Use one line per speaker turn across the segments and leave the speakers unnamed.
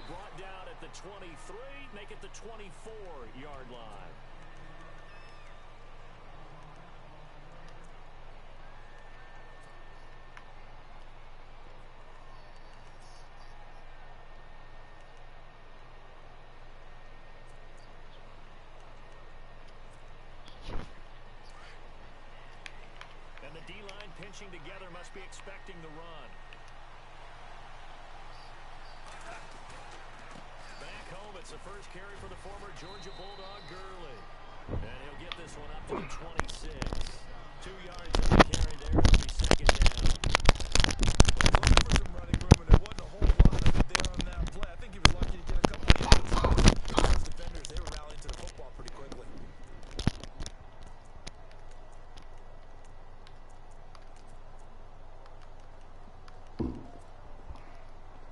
brought down at the 23, make it the 24-yard line. And the D-line pinching together must be expecting the run. Back home, it's the first carry for the former Georgia Bulldog, Gurley. And he'll get this one up to the 26. 2 yards on the carry there. It'll be second down.
Well, looking for some running room, and there wasn't a whole lot of it there on that play. I think he was lucky to get a couple of yards. Those defenders, they were rallying to the football pretty quickly.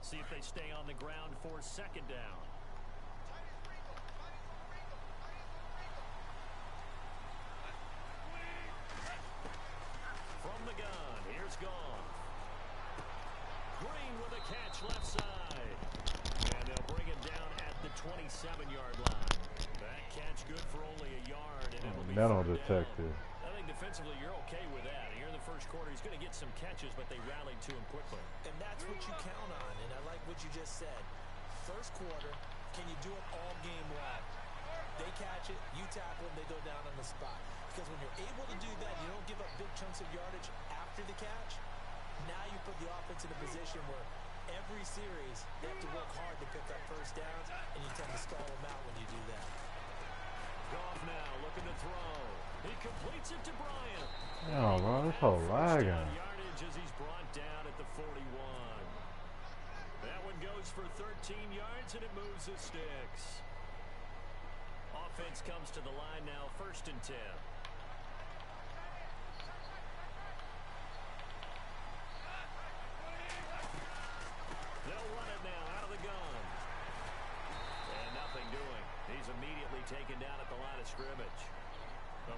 See if they stay on the ground for second down. From the gun, here's Goff. Green with a catch left side. And they'll bring him down at the 27-yard line. That catch good for only a yard, and it'll be
metal
third
detector.
down. I think defensively you're okay with that. Here in the first quarter, he's going to get some catches, but they rallied to him quickly.
And that's what you count on, and I like what you just said. First quarter, can you do it all game long? They catch it, you tackle them, they go down on the spot. Because when you're able to do that, you don't give up big chunks of yardage after the catch. Now you put the offense in a position where every series they have to work hard to pick up first downs, and you tend to stall them out when you do that.
Goff now looking to throw. He completes it to Bryant.
Oh, bro, this whole lagging.
Yardage as he's brought down at the 41. That one goes for 13 yards, and it moves the sticks. Offense comes to the line now, 1st and 10. They'll run it now out of the gun. And nothing doing. He's immediately taken down at the line of scrimmage.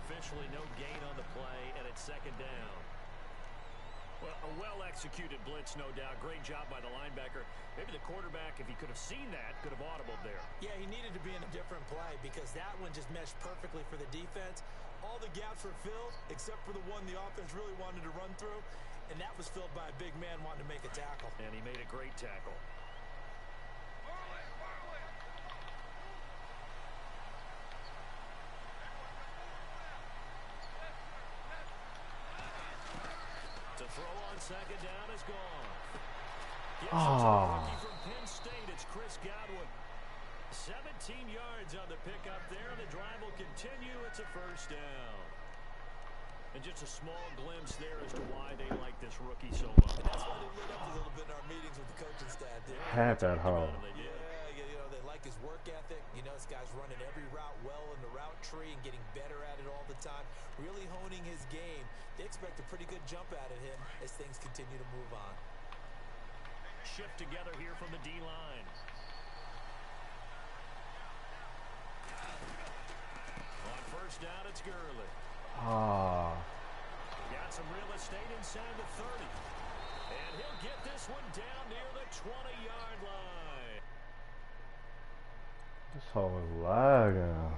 Officially no gain on the play, and it's second down. Well, a well-executed blitz, no doubt. Great job by the linebacker. Maybe the quarterback, if he could have seen that, could have audibled there.
Yeah, he needed to be in a different play because that one just meshed perfectly for the defense. All the gaps were filled except for the one the offense really wanted to run through, and that was filled by a big man wanting to make a tackle.
And he made a great tackle. To throw on second down is gone. Rookie from Penn State, it's Chris Godwin. 17 yards on the pickup there. The drive will continue. It's a first down. And just a small glimpse there as to why they like this rookie so much.
And that's why they lit up a little bit in our meetings with the coaching staff.
Had that hole.
Yeah, you know, they like his work ethic. You know, this guy's running every route well in the route tree and getting better at it all the time. Really honing his game. They expect a pretty good jump out of him as things continue to move on.
Shift together here from the D-line. On first down, it's Gurley. Got some real estate inside the 30. And he'll get this one down near the 20-yard line.
This whole is lagging.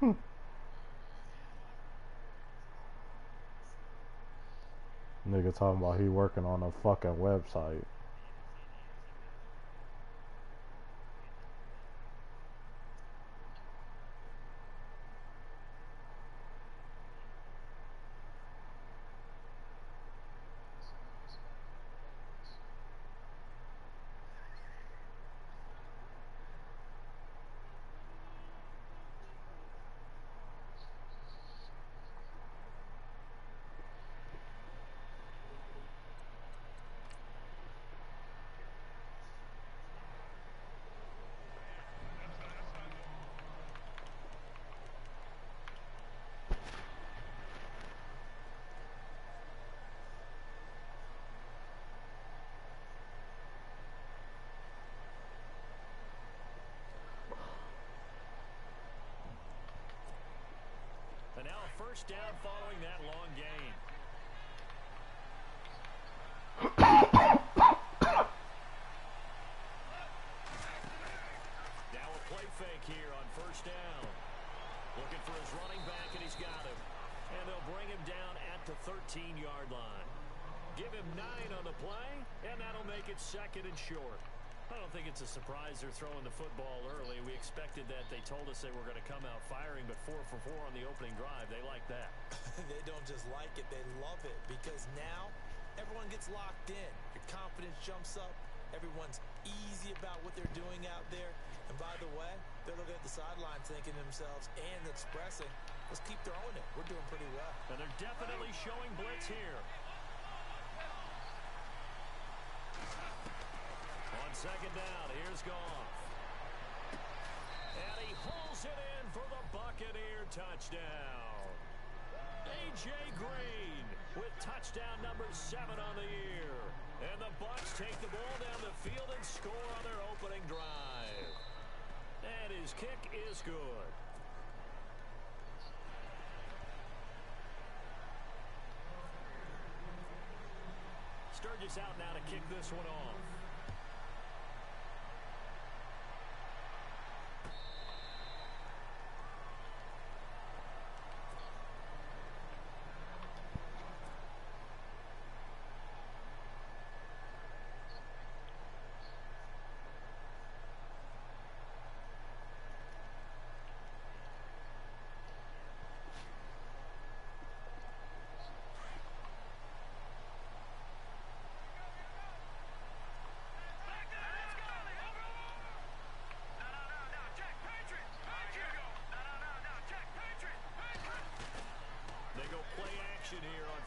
Nigga talking about he working on a fucking website.
And now a first down following that long gain. Now a play fake here on first down. Looking for his running back, and he's got him. And they'll bring him down at the 13-yard line. Give him 9 on the play, and that'll make it second and short. I don't think it's a surprise they're throwing the football early. We expected that. They told us they were going to come out firing, but 4 for 4 on the opening drive. They like that.
They don't just like it, they love it, because now everyone gets locked in. Your confidence jumps up. Everyone's easy about what they're doing out there. And by the way, they're looking at the sidelines thinking to themselves and expressing, let's keep throwing it. We're doing pretty well.
And they're definitely showing blitz here. On second down, here's Goff. And he pulls it in for the Buccaneer touchdown. A.J. Green with touchdown number 7 on the year. And the Bucs take the ball down the field and score on their opening drive. And his kick is good. Sturgis out now to kick this one off.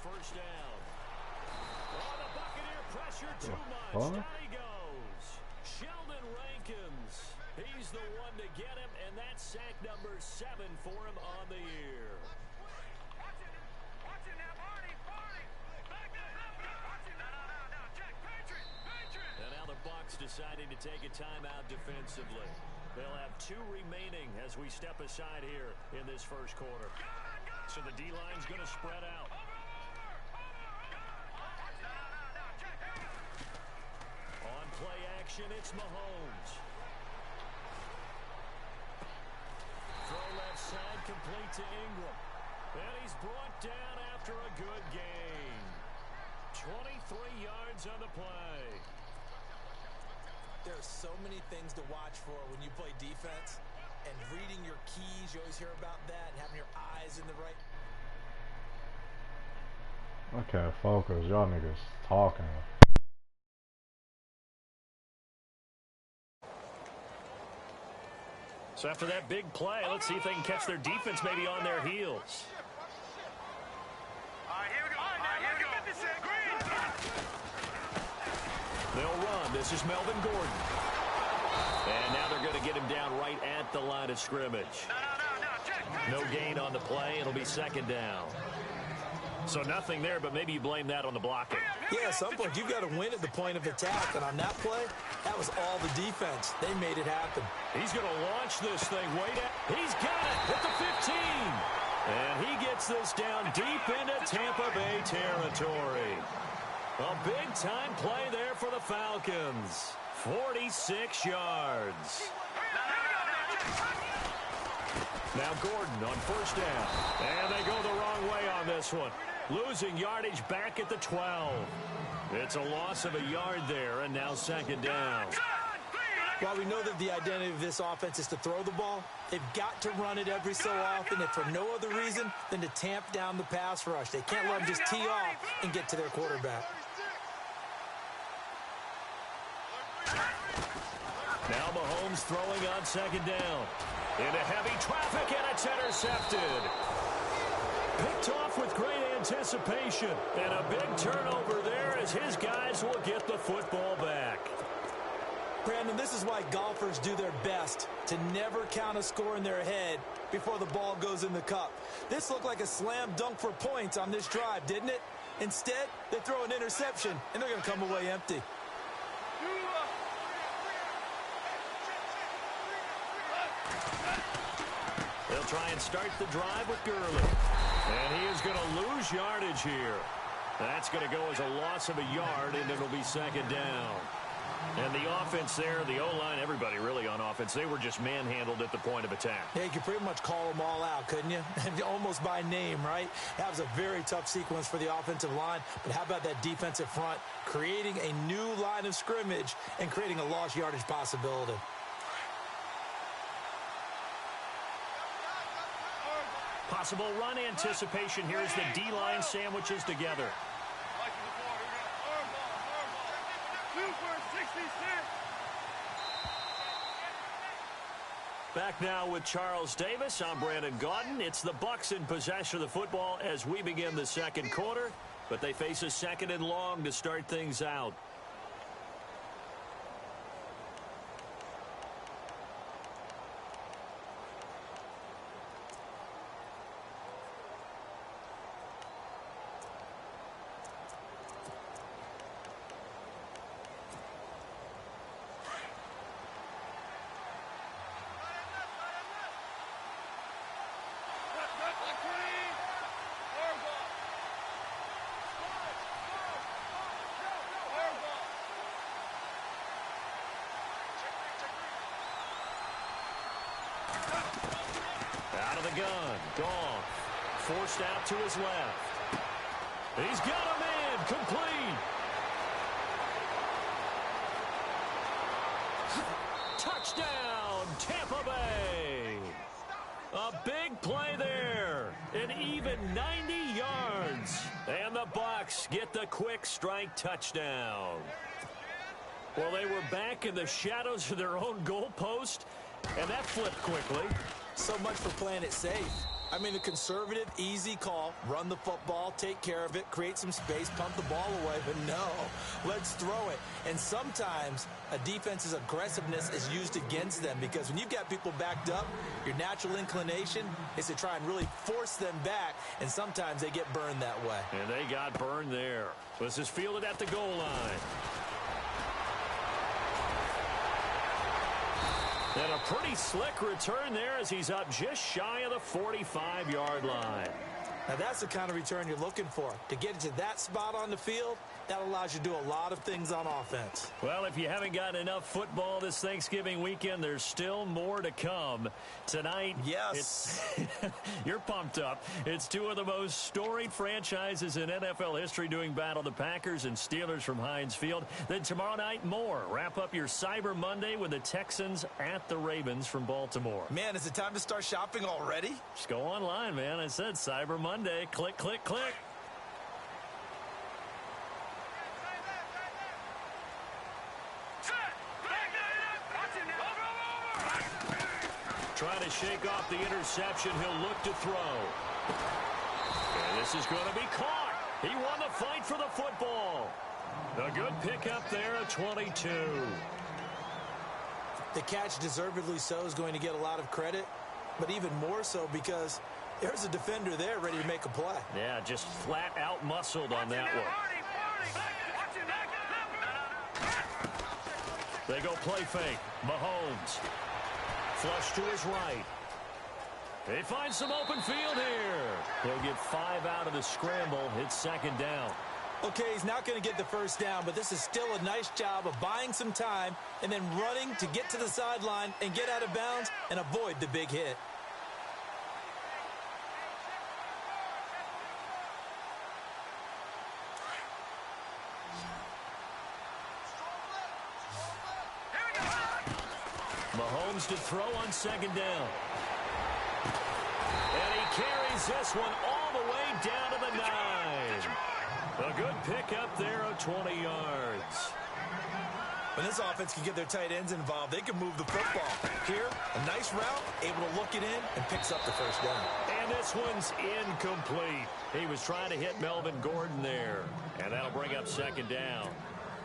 First down. Oh, the Buccaneer pressure too much. Down he goes. Sheldon Rankins. He's the one to get him, and that's sack number 7 for him on the year. And now the Bucs deciding to take a timeout defensively. They'll have 2 remaining as we step aside here in this first quarter. So the D-line's going to spread out. On play action, it's Mahomes. Throw left side, complete to Ingram. And he's brought down after a good gain. 23 yards on the play.
There are so many things to watch for when you play defense. And reading your keys, you always hear about that, and having your eyes in the right.
Okay, focus. Y'all niggas talking.
So after that big play, let's see if they can catch their defense maybe on their heels. They'll run. This is Melvin Gordon. And now they're going to get him down right at the line of scrimmage. No gain on the play. It'll be second down. So nothing there, but maybe you blame that on the blocking.
Yeah, at some point, you've got to win at the point of attack. And on that play, that was all the defense. They made it happen.
He's going to launch this thing way down. He's got it at the 15. And he gets this down deep into Tampa Bay territory. A big-time play there for the Falcons. 46 yards. Now Gordon on first down. And they go the wrong way on this one. Losing yardage back at the 12. It's a loss of a yard there, and now second down.
While we know that the identity of this offense is to throw the ball, they've got to run it every so often, and for no other reason than to tamp down the pass rush. They can't let them just tee off and get to their quarterback.
Now Mahomes throwing on second down. Into heavy traffic, and it's intercepted. Picked off with great anticipation. And a big turnover there as his guys will get the football back.
Brandon, this is why golfers do their best to never count a score in their head before the ball goes in the cup. This looked like a slam dunk for points on this drive, didn't it? Instead, they throw an interception, and they're going to come away empty.
They'll try and start the drive with Gurley. And he is going to lose yardage here. That's going to go as a loss of a yard, and it'll be second down. And the offense there, the O-line, everybody really on offense, they were just manhandled at the point of attack.
Yeah, you could pretty much call them all out, couldn't you? Almost by name, right? That was a very tough sequence for the offensive line. But how about that defensive front creating a new line of scrimmage and creating a lost yardage possibility?
Possible run anticipation here as the D-line sandwiches together. Back now with Charles Davis. I'm Brandon Gaudin. It's the Bucs in possession of the football as we begin the second quarter, but they face a second and long to start things out. Out of the gun. Goff. Forced out to his left. He's got a man. Complete. Touchdown, Tampa Bay. A big play there. An even 90 yards. And the Bucs get the quick strike touchdown. Well, they were back in the shadows of their own goalpost, and that flipped quickly.
So much for playing it safe. I mean, the conservative, easy call, run the football, take care of it, create some space, pump the ball away, but no, let's throw it. And sometimes a defense's aggressiveness is used against them because when you've got people backed up, your natural inclination is to try and really force them back, and sometimes they get burned that way.
And they got burned there. This is fielded at the goal line. And a pretty slick return there as he's up just shy of the 45-yard line.
Now, that's the kind of return you're looking for. To get to that spot on the field, that allows you to do a lot of things on offense.
Well, if you haven't gotten enough football this Thanksgiving weekend, there's still more to come. Tonight,
yes,
you're pumped up. It's two of the most storied franchises in NFL history doing battle, the Packers and Steelers from Heinz Field. Then tomorrow night, more. Wrap up your Cyber Monday with the Texans at the Ravens from Baltimore.
Man, is it time to start shopping already?
Just go online, man. I said Cyber Monday. Click, click, click. Trying to shake off the interception. He'll look to throw. And this is going to be caught. He won the fight for the football. A good pickup there at 22.
The catch, deservedly so, is going to get a lot of credit, but even more so because there's a defender there ready to make a play.
Yeah, just flat out muscled on that one. They go play fake. Mahomes. Flush to his right. They find some open field here. He'll get 5 out of the scramble. It's second down.
Okay, he's not going to get the first down, but this is still a nice job of buying some time and then running to get to the sideline and get out of bounds and avoid the big hit.
Mahomes to throw on second down. And he carries this one all the way down to the 9. A good pickup there of 20 yards.
When this offense can get their tight ends involved, they can move the football. Here, a nice route, able to look it in, and picks up the first down.
And this one's incomplete. He was trying to hit Melvin Gordon there. And that'll bring up second down.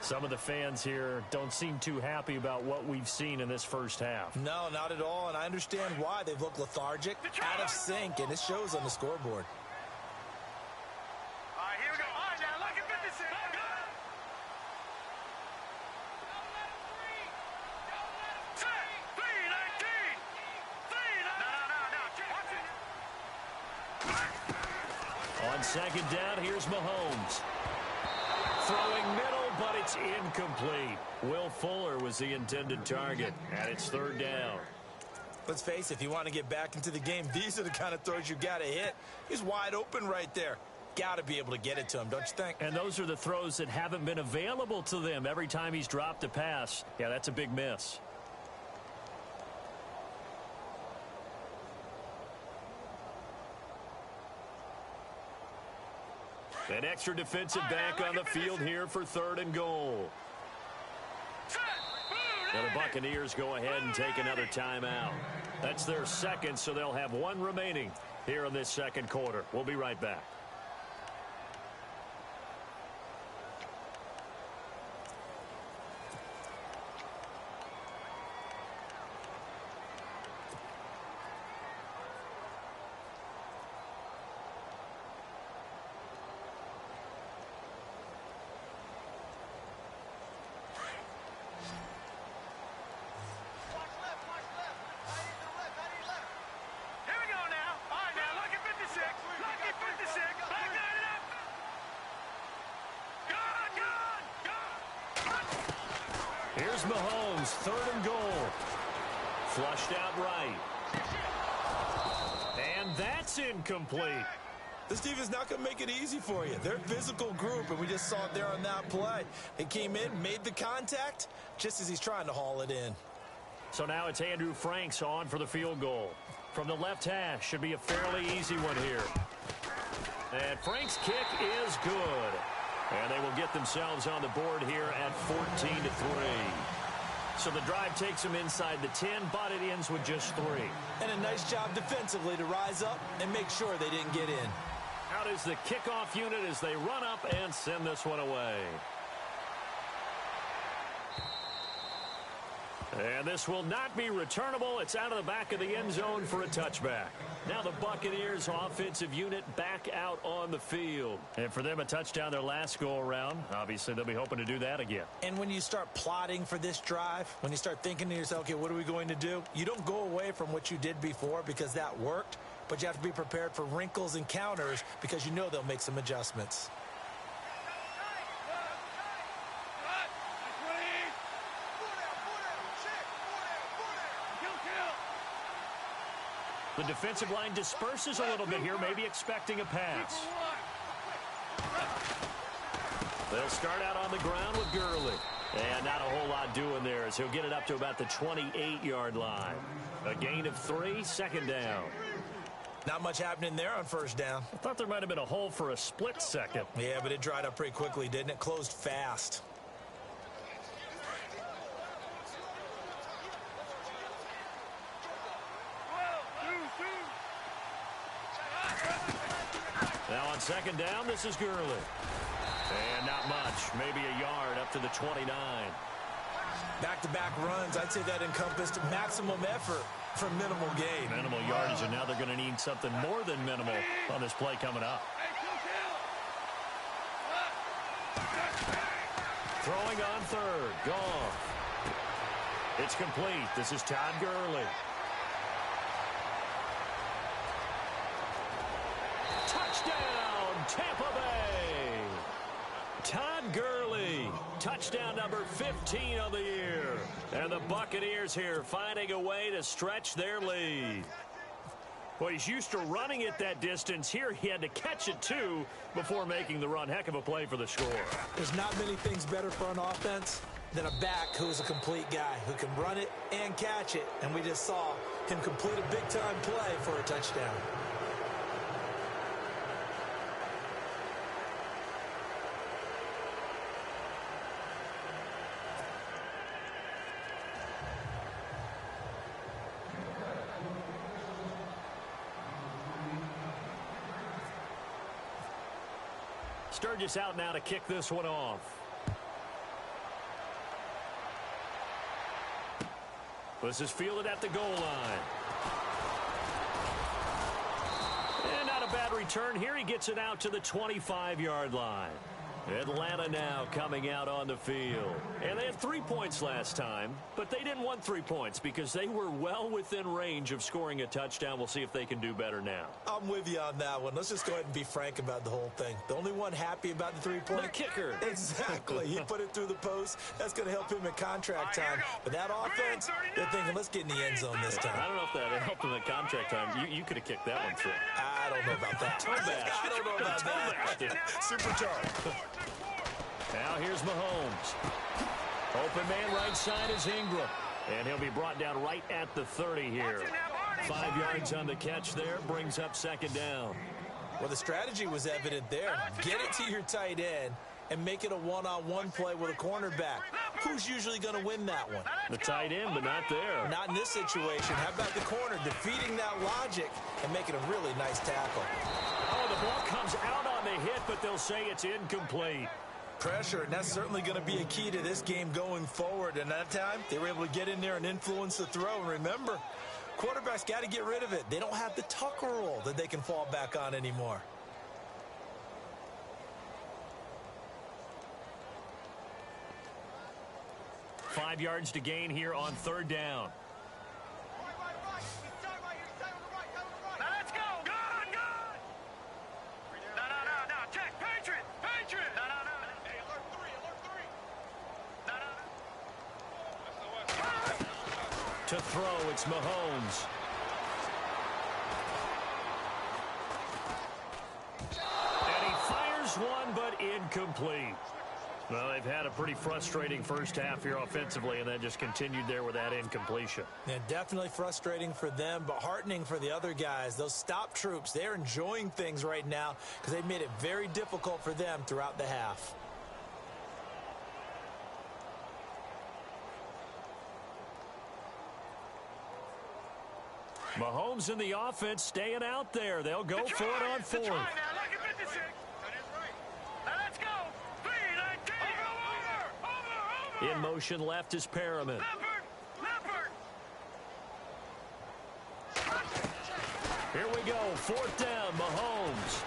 Some of the fans here don't seem too happy about what we've seen in this first half.
No, not at all, and I understand why. They've looked lethargic, out of sync, and it shows on the scoreboard.
All right, here we go. All right, now look at 56.
On second down, here's Mahomes. Throwing middle, but it's incomplete. Will Fuller was the intended target, and it's third down.
Let's face it, if you want to get back into the game, these are the kind of throws you got to hit. He's wide open right there. Got to be able to get it to him, don't you think?
And those are the throws that haven't been available to them every time he's dropped a pass. Yeah, that's a big miss. An extra defensive back on the field here for third and goal. Now the Buccaneers go ahead and take another timeout. That's their second, so they'll have one remaining here in this second quarter. We'll be right back. Here's Mahomes, third and goal. Flushed out right. And that's incomplete.
This defense not going to make it easy for you. They're a physical group, and we just saw it there on that play. They came in, made the contact, just as he's trying to haul it in.
So now it's Andrew Franks on for the field goal. From the left hash, should be a fairly easy one here. And Franks' kick is good. And they will get themselves on the board here at 14-3. So the drive takes them inside the 10, but it ends with just 3.
And a nice job defensively to rise up and make sure they didn't get in.
Out is the kickoff unit as they run up and send this one away. And this will not be returnable. It's out of the back of the end zone for a touchback. Now the Buccaneers offensive unit back out on the field. And for them, a touchdown their last go-around. Obviously, they'll be hoping to do that again.
And when you start plotting for this drive, when you start thinking to yourself, okay, what are we going to do? You don't go away from what you did before because that worked, but you have to be prepared for wrinkles and counters because you know they'll make some adjustments.
The defensive line disperses a little bit here, maybe expecting a pass. They'll start out on the ground with Gurley. And not a whole lot doing there as he'll get it up to about the 28-yard line. A gain of 3, second down.
Not much happening there on first down.
I thought there might have been a hole for a split second.
Yeah, but it dried up pretty quickly, didn't it? Closed fast.
Now on second down, this is Gurley. And not much, maybe a yard up to the 29.
Back-to-back runs, I'd say that encompassed maximum effort for minimal gain.
Minimal yardage, and now they're going to need something more than minimal on this play coming up. Throwing on third, gone. It's complete. This is Todd Gurley. Touchdown, Tampa Bay. Todd Gurley, touchdown number 15 of the year. And the Buccaneers here finding a way to stretch their lead. Well, he's used to running it that distance. Here he had to catch it, too, before making the run. Heck of a play for the score.
There's not many things better for an offense than a back who's a complete guy who can run it and catch it. And we just saw him complete a big-time play for a touchdown.
Sturgis out now to kick this one off. This is fielded at the goal line. And not a bad return here. He gets it out to the 25-yard line. Atlanta now coming out on the field. And they had 3 points last time, but they didn't want 3 points because they were well within range of scoring a touchdown. We'll see if they can do better now.
I'm with you on that one. Let's just go ahead and be frank about the whole thing. The only one happy about the 3-point?
The kicker.
Exactly. He put it through the post. That's going to help him in contract time. But that offense, they're thinking, let's get in the end zone this time.
I don't know if that helped him in contract time. You could have kicked that one through.
I don't know about that. I don't know about that. Super tough.
Now here's Mahomes. Open man right side is Ingram. And he'll be brought down right at the 30 here. 5 yards on the catch there. Brings up second down.
Well, the strategy was evident there. Get it to your tight end and make it a one-on-one play with a cornerback. Who's usually going to win that one?
The tight end, but not there.
Not in this situation. How about the corner defeating that logic and making a really nice tackle?
Oh, the ball comes out on the hit, but they'll say it's incomplete.
Pressure, and that's certainly going to be a key to this game going forward. And that time, they were able to get in there and influence the throw. And remember, quarterbacks got to get rid of it. They don't have the Tucker rule that they can fall back on anymore.
Five yards to gain here on third down.
Now let's go. Good, good. No. Check. Patriot. No. Hey, alert three. No.
To throw, it's Mahomes. And he fires one, but incomplete. Well, they've had a pretty frustrating first half here offensively, and then just continued there with that incompletion.
Yeah, definitely frustrating for them, but heartening for the other guys. Those stop troops, they're enjoying things right now because they've made it very difficult for them throughout the half.
Mahomes in the offense staying out there. They'll go for it on fourth. In motion left is Perriman. Here we go. Fourth down, Mahomes.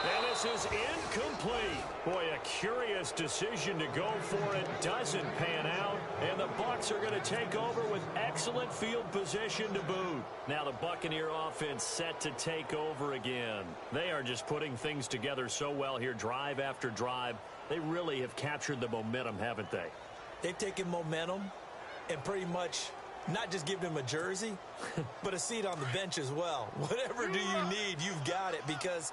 And this is incomplete. Boy, a curious decision to go for it. Doesn't pan out. And the Bucs are going to take over with excellent field position to boot. Now the Buccaneer offense set to take over again. They are just putting things together so well here, drive after drive. They really have captured the momentum, haven't they?
They've taken momentum and pretty much not just given him a jersey, but a seat on the bench as well. Whatever do you need, you've got it, because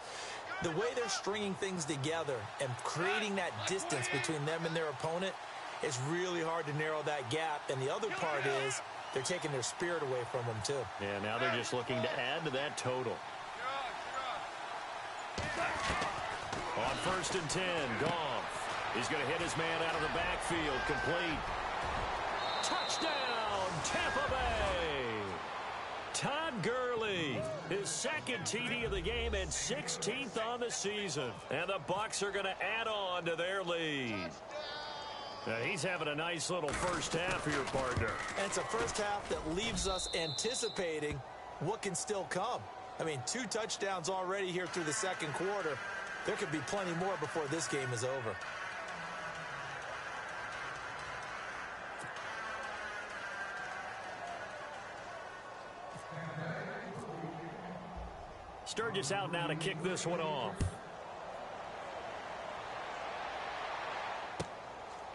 the way they're stringing things together and creating that distance between them and their opponent, it's really hard to narrow that gap. And the other part is they're taking their spirit away from them, too.
Yeah, now they're just looking to add to that total. On 1st and 10, Goff. He's going to hit his man out of the backfield. Complete. Touchdown, Tampa Bay. Todd Gurley, his second TD of the game and 16th on the season. And the Bucs are going to add on to their lead. Now he's having a nice little first half here, partner.
And it's a first half that leaves us anticipating what can still come. I mean, 2 touchdowns already here through the second quarter. There could be plenty more before this game is over.
Sturgis out now to kick this one off.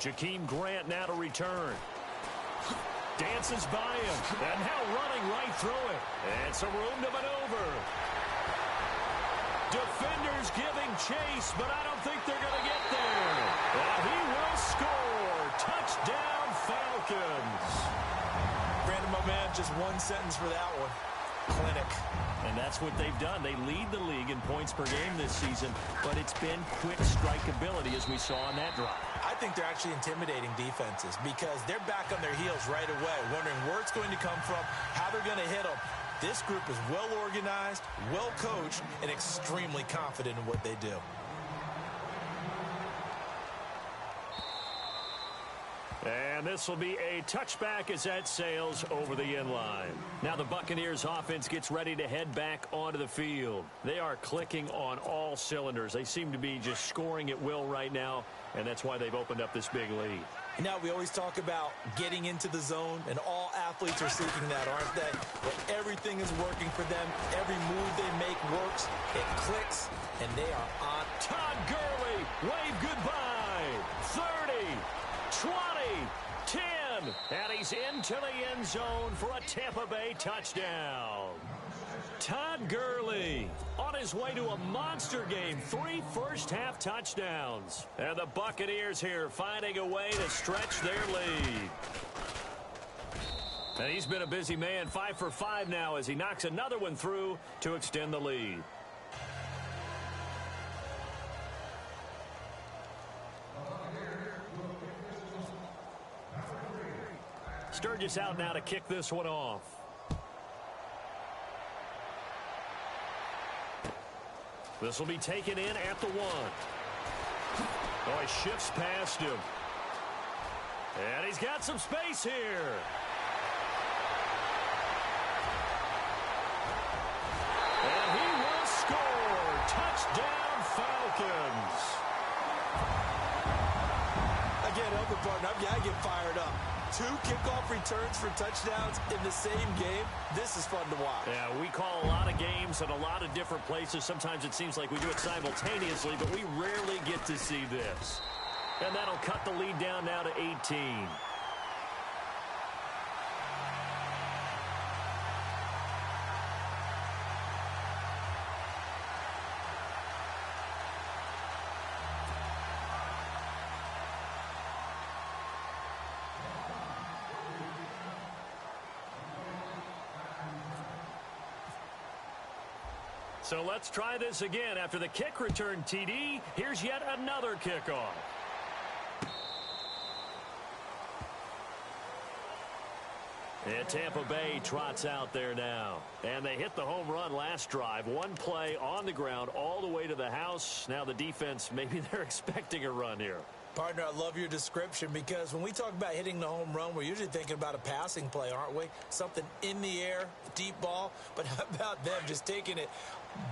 Jakeem Grant now to return. Dances by him. And now running right through it. And some room to maneuver. Defenders giving chase, but I don't think they're going to get there. And he will score.
Just one sentence for that one. Clinic.
And that's what they've done. They lead the league in points per game this season, but it's been quick strikeability as we saw on that drive.
I think they're actually intimidating defenses because they're back on their heels right away, wondering where it's going to come from, how they're going to hit them. This group is well organized, well coached, and extremely confident in what they do.
And this will be a touchback as that sails over the end line. Now the Buccaneers offense gets ready to head back onto the field. They are clicking on all cylinders. They seem to be just scoring at will right now, and that's why they've opened up this big lead.
Now, we always talk about getting into the zone, and all athletes are seeking that, aren't they? But everything is working for them. Every move they make works. It clicks, and they are on.
Todd Gurley, wave goodbye. 30, 20, 10, and he's into the end zone for a Tampa Bay touchdown. Todd Gurley on his way to a monster game. 3 first-half touchdowns. And the Buccaneers here finding a way to stretch their lead. And he's been a busy man, 5 for 5 now as he knocks another one through to extend the lead. Sturgis out now to kick this one off. This will be taken in at the 1. Oh, he shifts past him. And he's got some space here. And he will score. Touchdown, Falcons.
Again, help it, partner. I get fired up. 2 kickoff returns for touchdowns in the same game. This is fun to watch.
Yeah, we call a lot of games in a lot of different places. Sometimes it seems like we do it simultaneously, but we rarely get to see this. And that'll cut the lead down now to 18. So let's try this again. After the kick return TD, here's yet another kickoff. And Tampa Bay trots out there now. And they hit the home run last drive. 1 play on the ground all the way to the house. Now the defense, maybe they're expecting a run here.
Partner, I love your description because when we talk about hitting the home run, we're usually thinking about a passing play, aren't we? Something in the air, deep ball. But how about them just taking it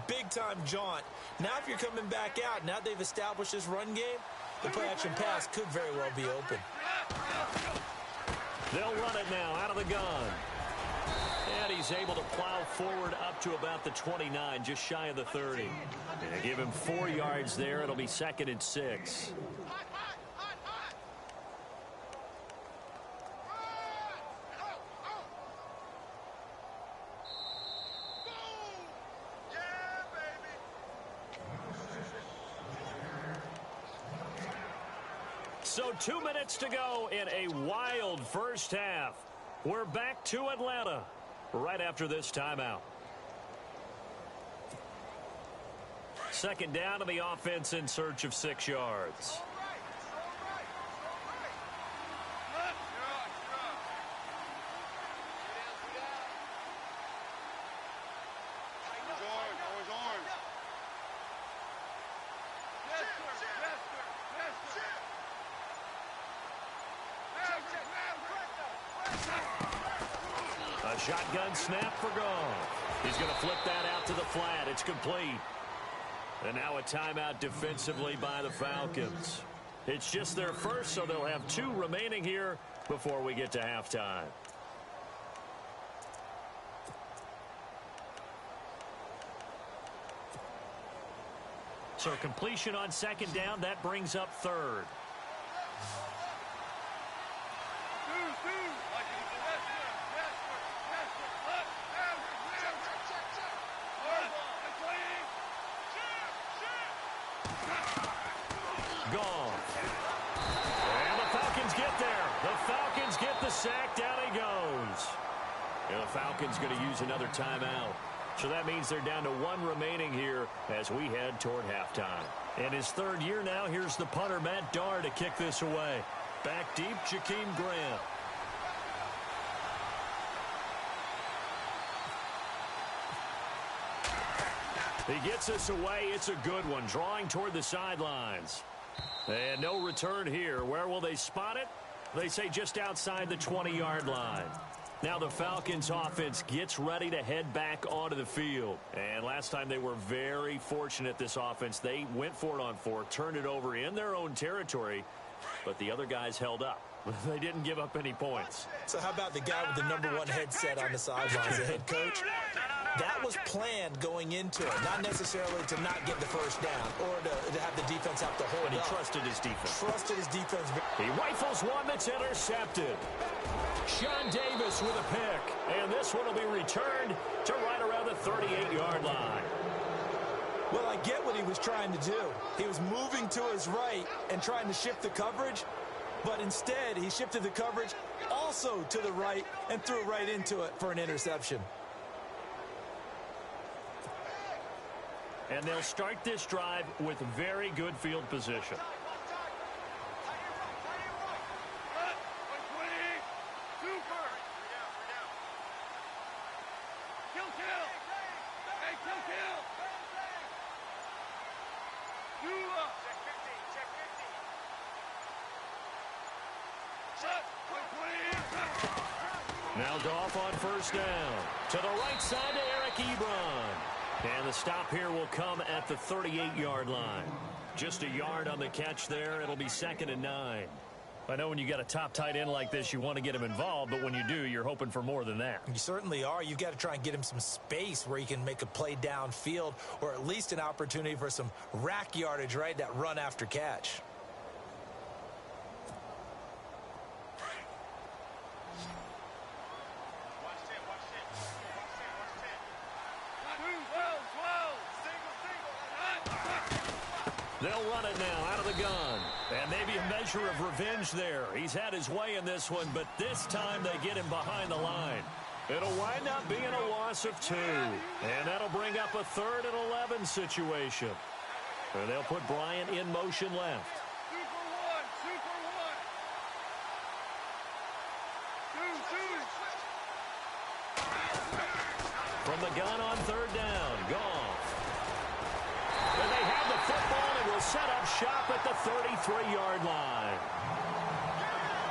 big-time jaunt? Now if you're coming back out, now they've established this run game, the play-action pass could very well be open.
They'll run it now out of the gun. And he's able to plow forward up to about the 29, just shy of the 30. And give him 4 yards there. It'll be 2nd and 6. So 2 minutes to go in a wild first half. We're back to Atlanta right after this timeout. 2nd down to the offense in search of 6 yards. A shotgun snap for Goff. He's going to flip that out to the flat. It's complete. And now a timeout defensively by the Falcons. It's just their first, so they'll have 2 remaining here before we get to halftime. So completion on 2nd down, that brings up 3rd. Sack, down he goes. And the Falcons going to use another timeout. So that means they're down to one remaining here as we head toward halftime. In his third year now, here's the punter, Matt Darr, to kick this away. Back deep, Jakeem Grant. He gets us away. It's a good one, drawing toward the sidelines. And no return here. Where will they spot it? They say just outside the 20-yard line. Now the Falcons offense gets ready to head back onto the field. And last time they were very fortunate, this offense. They went for it on 4, turned it over in their own territory, but the other guys held up. They didn't give up any points.
So how about the guy with the #1 headset on the sidelines, the head coach? That was planned going into it, not necessarily to not get the first down or to have the defense have to hold
But he
up.
trusted his defense.
Trusted his defense.
He rifles one that's intercepted. Sean Davis with a pick. And this one will be returned to right around the 38-yard line.
Well, I get what he was trying to do. He was moving to his right and trying to shift the coverage, but instead he shifted the coverage also to the right and threw right into it for an interception.
And they'll start this drive with very good field position. Now Goff on first down. To the right side to Eric Ebron. And the stop here will come at the 38-yard line. Just a yard on the catch there. It'll be 2nd and 9. I know when you got a top tight end like this, you want to get him involved, but when you do, you're hoping for more than that.
You certainly are. You've got to try and get him some space where he can make a play downfield, or at least an opportunity for some rack yardage, right? That run after catch.
They'll run it now out of the gun. And maybe a measure of revenge there. He's had his way in this one, but this time they get him behind the line. It'll wind up being a loss of 2. And that'll bring up a 3rd and 11 situation. And they'll put Bryant in motion left. From the gun on 3rd down, Goff. And they have the football and will set up shop at the 33-yard line.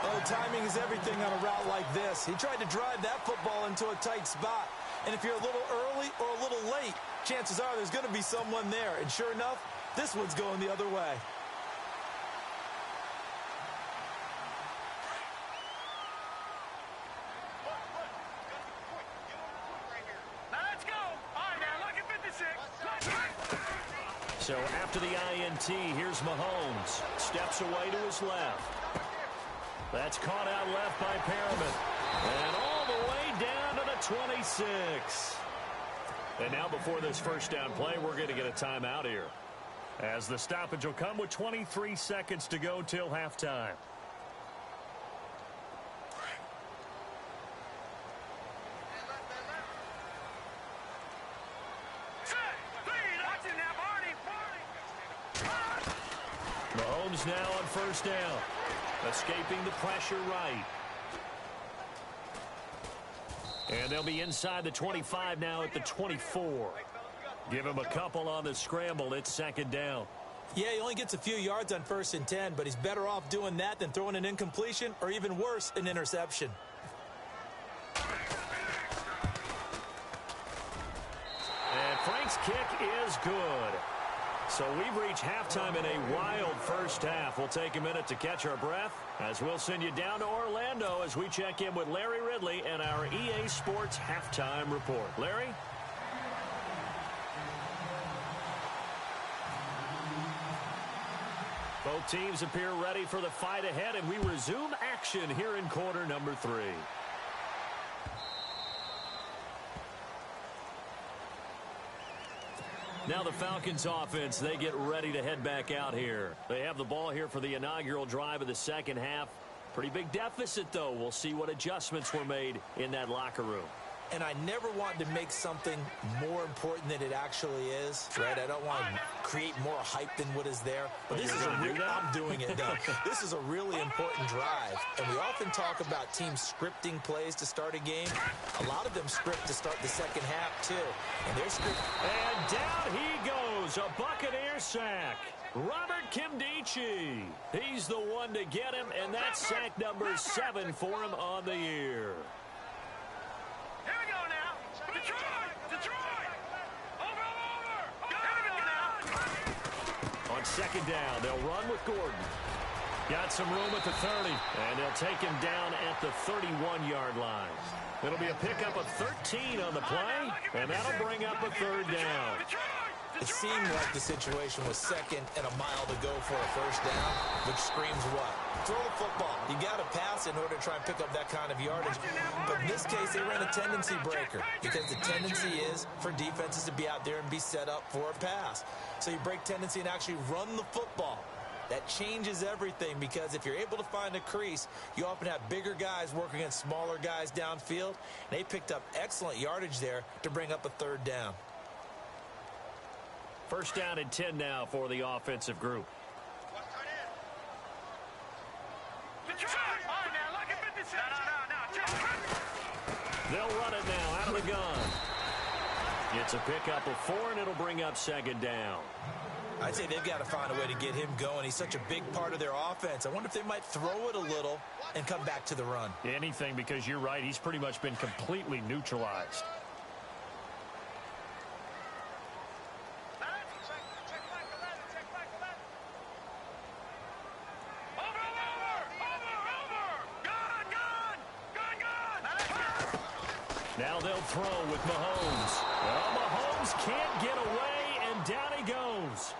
Oh, timing is everything on a route like this. He tried to drive that football into a tight spot. And if you're a little early or a little late, chances are there's going to be someone there. And sure enough, this one's going the other way.
So after the INT, here's Mahomes. Steps away to his left. That's caught out left by Perriman. And all the way down to the 26. And now before this first down play, we're going to get a timeout here, as the stoppage will come with 23 seconds to go till halftime. Mahomes now on first down, escaping the pressure right. And they'll be inside the 25 now at the 24. Give him a couple on the scramble. It's 2nd down.
Yeah, he only gets a few yards on 1st and 10, but he's better off doing that than throwing an incompletion or even worse, an interception.
And Frank's kick is good. So we've reached halftime in a wild first half. We'll take a minute to catch our breath as we'll send you down to Orlando as we check in with Larry Ridley and our EA Sports Halftime Report. Larry? Both teams appear ready for the fight ahead, and we resume action here in quarter number 3. Now the Falcons offense, they get ready to head back out here. They have the ball here for the inaugural drive of the second half. Pretty big deficit, though. We'll see what adjustments were made in that locker room.
And I never want to make something more important than it actually is, right? I don't want to create more hype than what is there. But this is I'm doing it, though. This is a really important drive. And we often talk about teams scripting plays to start a game. A lot of them script to start the second half, too. And they're
And down he goes, a Buccaneer sack. Robert Kimdichie. He's the one to get him, and that's sack number 7 for him on the year.
Here we go now. Detroit. Over. Here we go now.
On second down, they'll run with Gordon. Got some room at the 30, and they'll take him down at the 31-yard line. It'll be a pickup of 13 on the play, and that'll bring up a third down.
It seemed like the situation was second and a mile to go for a first down, which screams what? Throw the football. You got to pass in order to try and pick up that kind of yardage. But in this case, they ran a tendency breaker because the tendency is for defenses to be out there and be set up for a pass. So you break tendency and actually run the football. That changes everything because if you're able to find a crease, you often have bigger guys working against smaller guys downfield. They picked up excellent yardage there to bring up a third down.
First down and 10 now for the offensive group. They'll run it now out of the gun. It's a pickup of 4, and it'll bring up second down.
I'd say they've got to find a way to get him going. He's such a big part of their offense. I wonder if they might throw it a little and come back to the run.
Anything, because you're right. He's pretty much been completely neutralized. Now they'll throw with Mahomes. Well, Mahomes can't get away, and down he goes.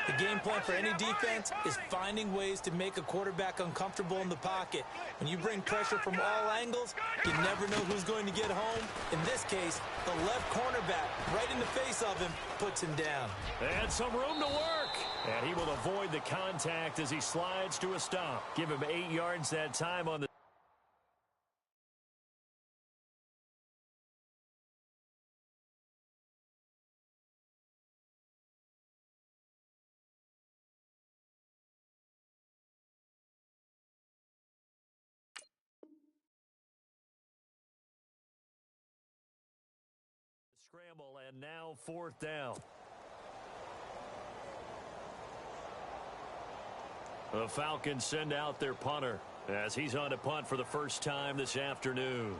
The game plan for any defense is finding ways to make a quarterback uncomfortable in the pocket. When you bring pressure from all angles, you never know who's going to get home. In this case, the left cornerback, right in the face of him, puts him down.
And some room to work. And he will avoid the contact as he slides to a stop. Give him 8 yards that time on the scramble, and now 4th down. The Falcons send out their punter as he's on to punt for the first time this afternoon.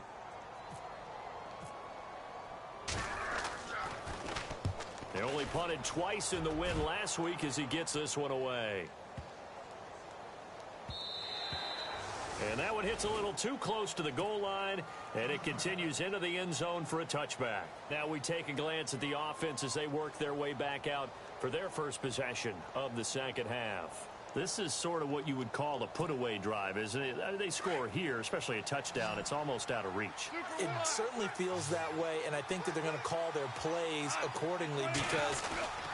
They only punted twice in the win last week as he gets this one away. And that one hits a little too close to the goal line, and it continues into the end zone for a touchback. Now we take a glance at the offense as they work their way back out for their first possession of the second half. This is sort of what you would call a put-away drive, isn't it? They score here, especially a touchdown. It's almost out of reach.
It certainly feels that way, and I think that they're going to call their plays accordingly because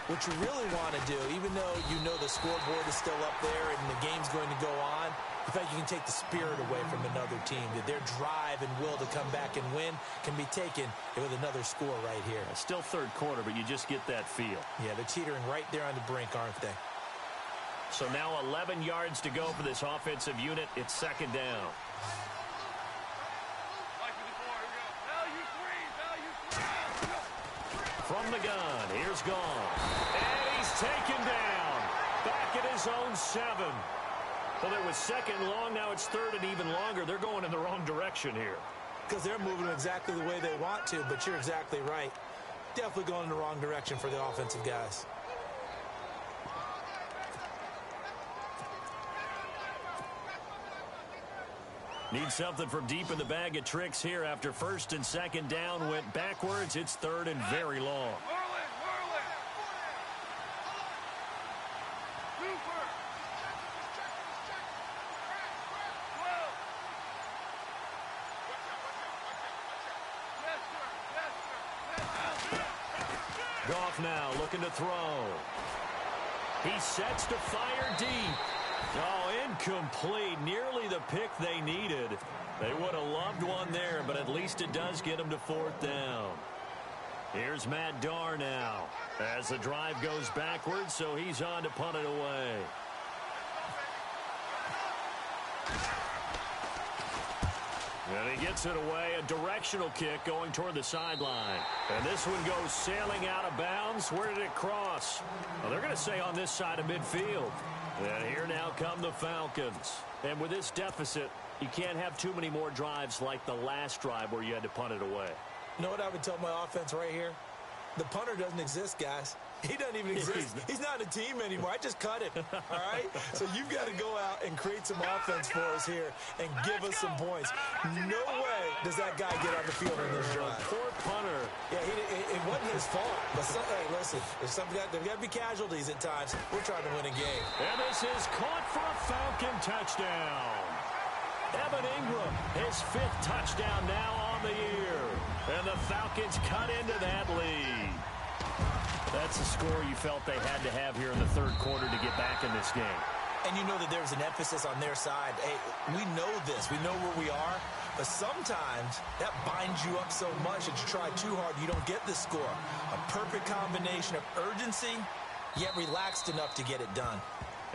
what you really want to do, even though you know the scoreboard is still up there and the game's going to go on, in fact, you can take the spirit away from another team. That their drive and will to come back and win can be taken with another score right here.
It's still third quarter, but you just get that feel.
Yeah, they're teetering right there on the brink, aren't they?
So now 11 yards to go for this offensive unit. It's second down. From the gun, here's Gone. And he's taken down. Back at his own 7. Well, it was second and long. Now it's third and even longer. They're going in the wrong direction here.
Because they're moving exactly the way they want to, but you're exactly right. Definitely going in the wrong direction for the offensive guys.
Need something from deep in the bag of tricks here after first and second down went backwards. It's third and very long. Goff now looking to throw. He sets to fire deep. Oh, incomplete. Nearly the pick they needed. They would have loved one there, but at least it does get them to 4th down. Here's Matt Darr now as the drive goes backwards, so he's on to punt it away. And he gets it away, a directional kick going toward the sideline. And this one goes sailing out of bounds. Where did it cross? Well, they're going to say on this side of midfield. And here now come the Falcons. And with this deficit, you can't have too many more drives like the last drive where you had to punt it away.
You know what I would tell my offense right here? The punter doesn't exist, guys. He doesn't even exist. He's not a team anymore. I just cut him, all right? So you've got to go out and create some offense for us here and give us some points. No way does that guy get on the field in this drive.
Poor punter.
Yeah, it wasn't his fault. But, hey, listen, there's got to be casualties at times. We're trying to win a game.
And this is caught for a Falcon touchdown. Evan Ingram, his 5th touchdown now on the year. And the Falcons cut into that lead. That's the score you felt they had to have here in the 3rd quarter to get back in this game.
And you know that there's an emphasis on their side. Hey, we know this. We know where we are. But sometimes that binds you up so much that you try too hard, you don't get the score. A perfect combination of urgency, yet relaxed enough to get it done.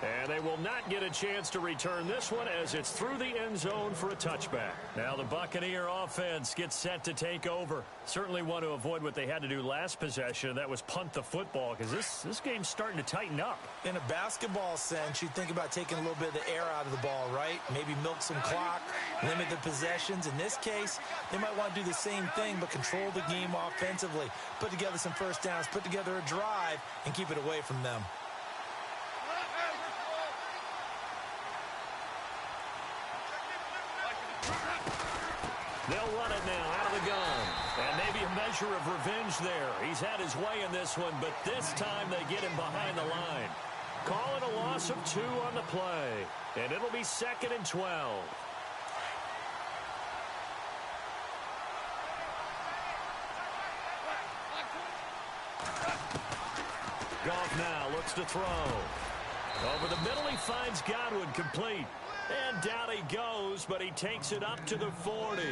And they will not get a chance to return this one as it's through the end zone for a touchback. Now the Buccaneer offense gets set to take over. Certainly want to avoid what they had to do last possession. That was punt the football because this game's starting to tighten up.
In a basketball sense, you think about taking a little bit of the air out of the ball, right? Maybe milk some clock, limit the possessions. In this case, they might want to do the same thing but control the game offensively. Put together some first downs, put together a drive, and keep it away from them.
They'll run it now out of the gun. And maybe a measure of revenge there. He's had his way in this one, but this time they get him behind the line. Call it a loss of 2 on the play. And it'll be 2nd and 12. Goff now looks to throw. Over the middle, he finds Godwin complete. And down he goes, but he takes it up to the 40.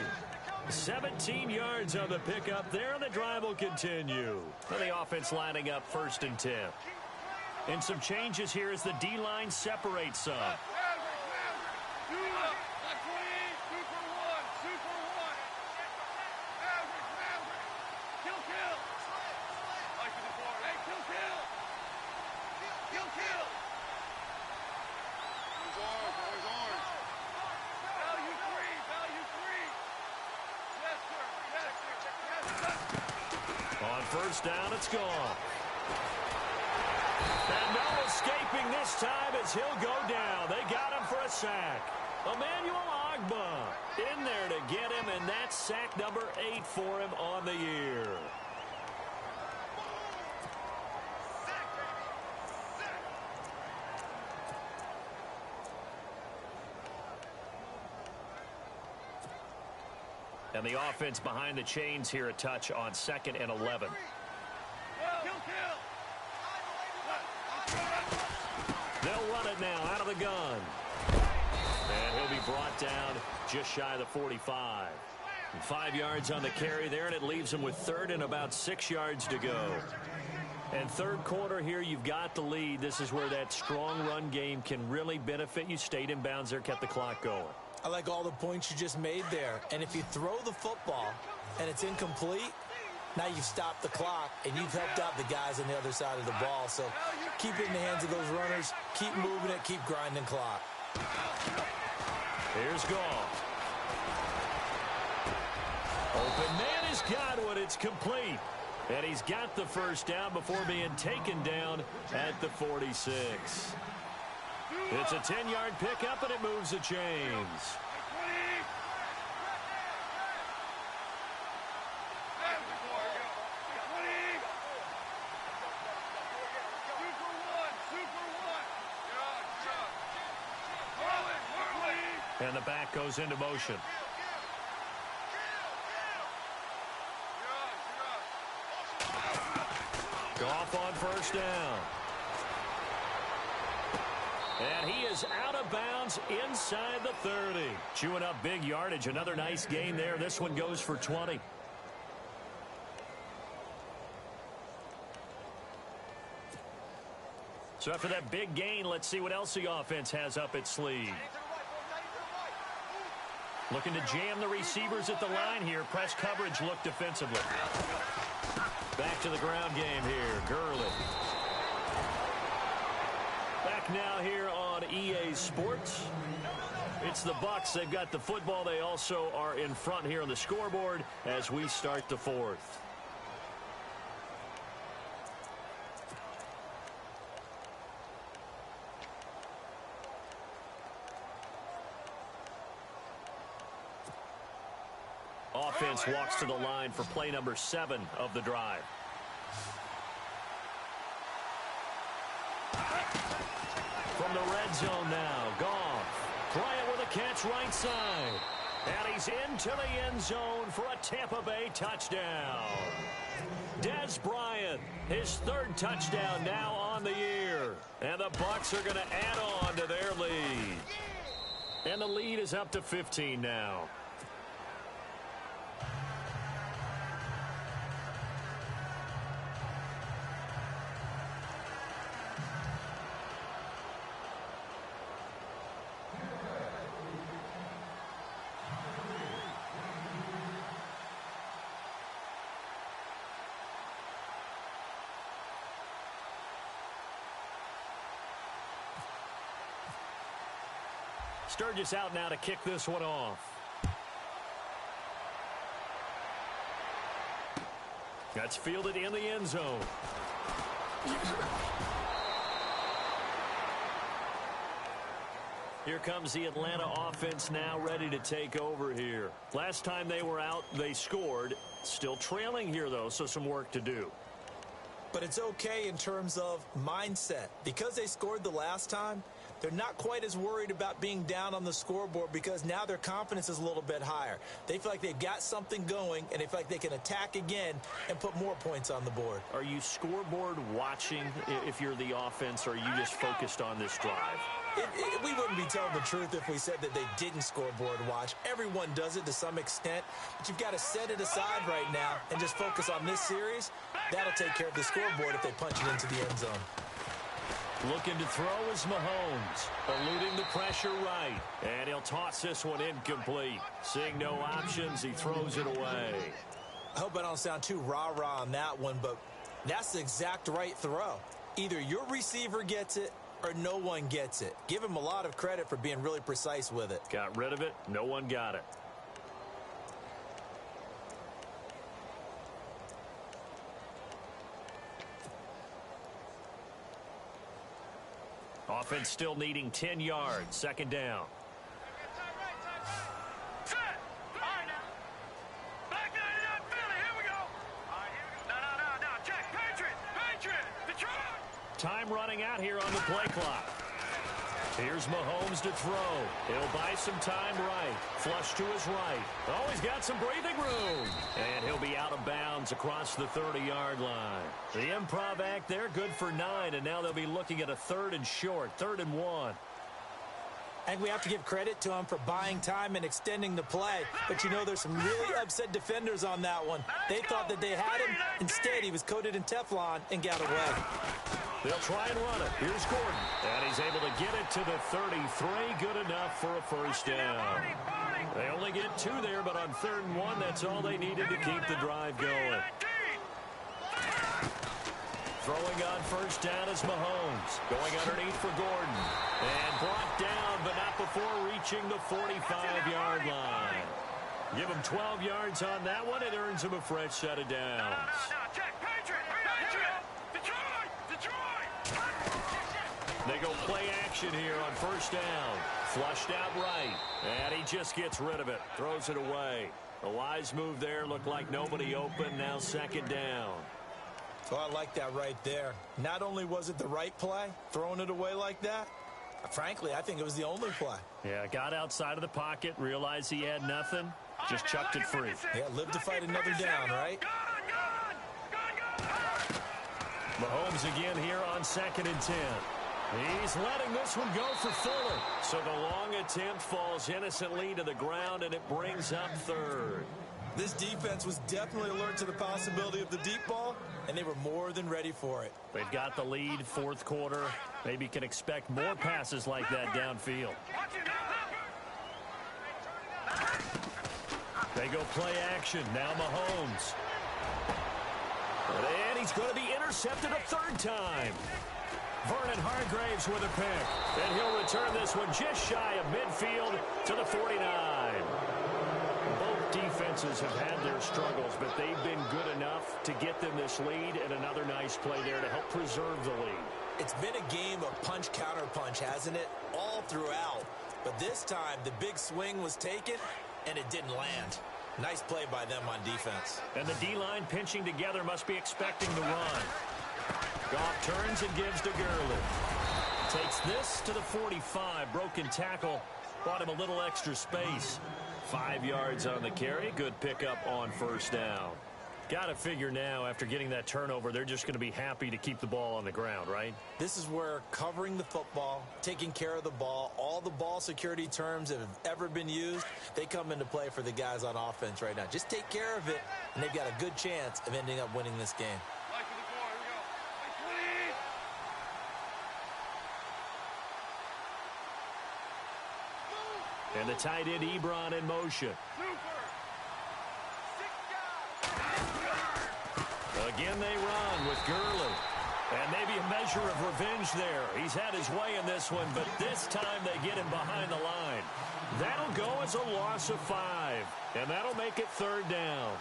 17 yards on the pickup there, and the drive will continue. And the offense lining up 1st and 10. And some changes here as the D-line separates some. First down, it's gone. And no escaping this time as he'll go down. They got him for a sack. Emmanuel Ogbah in there to get him, and that's sack number 8 for him on the year. And the offense behind the chains here a touch on 2nd and 11. They'll run it now out of the gun. And he'll be brought down just shy of the 45. And 5 yards on the carry there, and it leaves him with 3rd and about 6 yards to go. And 3rd quarter here, you've got the lead. This is where that strong run game can really benefit you. Stayed in bounds there, kept the clock going.
I like all the points you just made there. And if you throw the football and it's incomplete, now you've stopped the clock and you've helped out the guys on the other side of the ball. So keep it in the hands of those runners. Keep moving it. Keep grinding clock.
Here's Goff. Open man is Godwin. It's complete. And he's got the first down before being taken down at the 46. It's a 10-yard pickup, and it moves the chains. And the back goes into motion. Goff on first down. And he is out of bounds inside the 30. Chewing up big yardage. Another nice gain there. This one goes for 20. So after that big gain, let's see what else the offense has up its sleeve. Looking to jam the receivers at the line here. Press coverage look defensively. Back to the ground game here. Gurley. Back now here on EA Sports. It's the Bucs. They've got the football. They also are in front here on the scoreboard as we start the fourth. Offense walks to the line for play number 7 of the drive. From the red zone now, Goff. Bryant with a catch right side. And he's into the end zone for a Tampa Bay touchdown. Des Bryant, his 3rd touchdown now on the year. And the Bucs are going to add on to their lead. And the lead is up to 15 now. Sturgis out now to kick this one off. That's fielded in the end zone. Here comes the Atlanta offense now ready to take over here. Last time they were out, they scored. Still trailing here, though, so some work to do.
But it's okay in terms of mindset. Because they scored the last time, they're not quite as worried about being down on the scoreboard because now their confidence is a little bit higher. They feel like they've got something going, and they feel like they can attack again and put more points on the board.
Are you scoreboard watching if you're the offense, or are you just focused on this drive?
We wouldn't be telling the truth if we said that they didn't scoreboard watch. Everyone does it to some extent, but you've got to set it aside right now and just focus on this series. That'll take care of the scoreboard if they punch it into the end zone.
Looking to throw is Mahomes, eluding the pressure right, and he'll toss this one incomplete. Seeing no options, he throws it away.
I hope I don't sound too rah-rah on that one, but that's the exact right throw. Either your receiver gets it or no one gets it. Give him a lot of credit for being really precise with it.
Got rid of it. No one got it. Offense still needing 10 yards. 2nd down.
Set. All right, now. Back 99 Philly. Here we go. All right, here we go. No. Check. Patriot. Detroit.
Time running out here on the play clock. Here's Mahomes to throw. He'll buy some time right. Flush to his right. Oh, he's got some breathing room. And he'll be out of bounds across the 30-yard line. The improv act there, good for 9, and now they'll be looking at a 3rd and short, 3rd and 1.
I think we have to give credit to him for buying time and extending the play. But, you know, there's some really upset defenders on that one. They thought that they had him. Instead, he was coated in Teflon and got away.
They'll try and run it. Here's Gordon. And he's able to get it to the 33. Good enough for a 1st down. They only get 2 there, but on 3rd and 1, that's all they needed to keep the drive going. Throwing on 1st down is Mahomes. Going underneath for Gordon. And brought down, but not before reaching the 45-yard line. Give him 12 yards on that one. It earns him a fresh set of downs.
Check. Patriot. Detroit.
They go play action here on 1st down. Flushed out right. And he just gets rid of it. Throws it away. A wise move there. Looked like nobody open. Now 2nd down.
So I like that right there. Not only was it the right play, throwing it away like that, frankly, I think it was the only play.
Yeah, got outside of the pocket, realized he had nothing, just chucked it free.
Yeah, live to fight another down, right?
Mahomes again here on 2nd and 10. He's letting this one go for Fuller. So the long attempt falls innocently to the ground, and it brings up third.
This defense was definitely alert to the possibility of the deep ball, and they were more than ready for it.
They've got the lead, fourth quarter. Maybe can expect more passes like that downfield. They go play action. Now Mahomes. And he's going to be intercepted a third time. Vernon Hargreaves with a pick. And he'll return this one just shy of midfield to the 49. Both defenses have had their struggles, but they've been good enough to get them this lead, and another nice play there to help preserve the lead.
It's been a game of punch-counter-punch, hasn't it? All throughout. But this time, the big swing was taken, and it didn't land. Nice play by them on defense.
And the D-line pinching together must be expecting the run. Goff turns and gives to Gurley. Takes this to the 45. Broken tackle. Bought him a little extra space. 5 yards on the carry. Good pickup on first down. Got to figure now, after getting that turnover, they're just going to be happy to keep the ball on the ground, right?
This is where covering the football, taking care of the ball, all the ball security terms that have ever been used, they come into play for the guys on offense right now. Just take care of it, and they've got a good chance of ending up winning this game.
And the tight end Ebron in motion. Again they run with Gurley. And maybe a measure of revenge there. He's had his way in this one, but this time they get him behind the line. That'll go as a loss of 5. And that'll make it third down.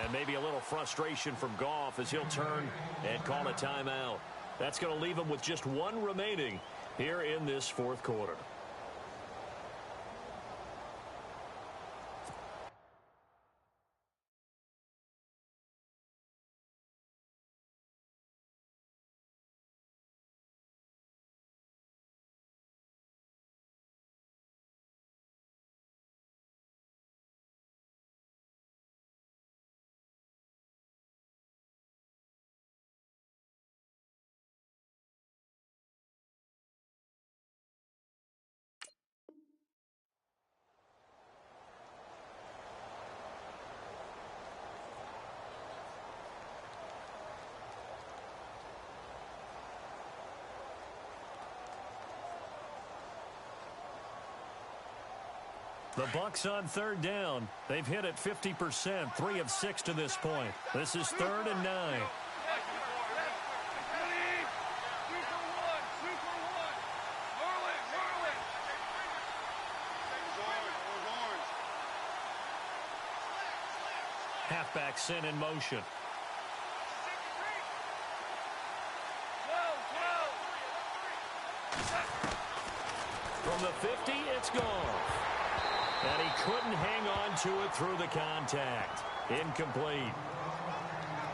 And maybe a little frustration from Goff as he'll turn and call a timeout. That's going to leave him with just one remaining here in this fourth quarter. The Bucs on third down. They've hit it 50%, 3 of 6 to this point. This is 3rd and 9. Halfback sent in motion. From the 50, it's gone. And he couldn't hang on to it through the contact. Incomplete.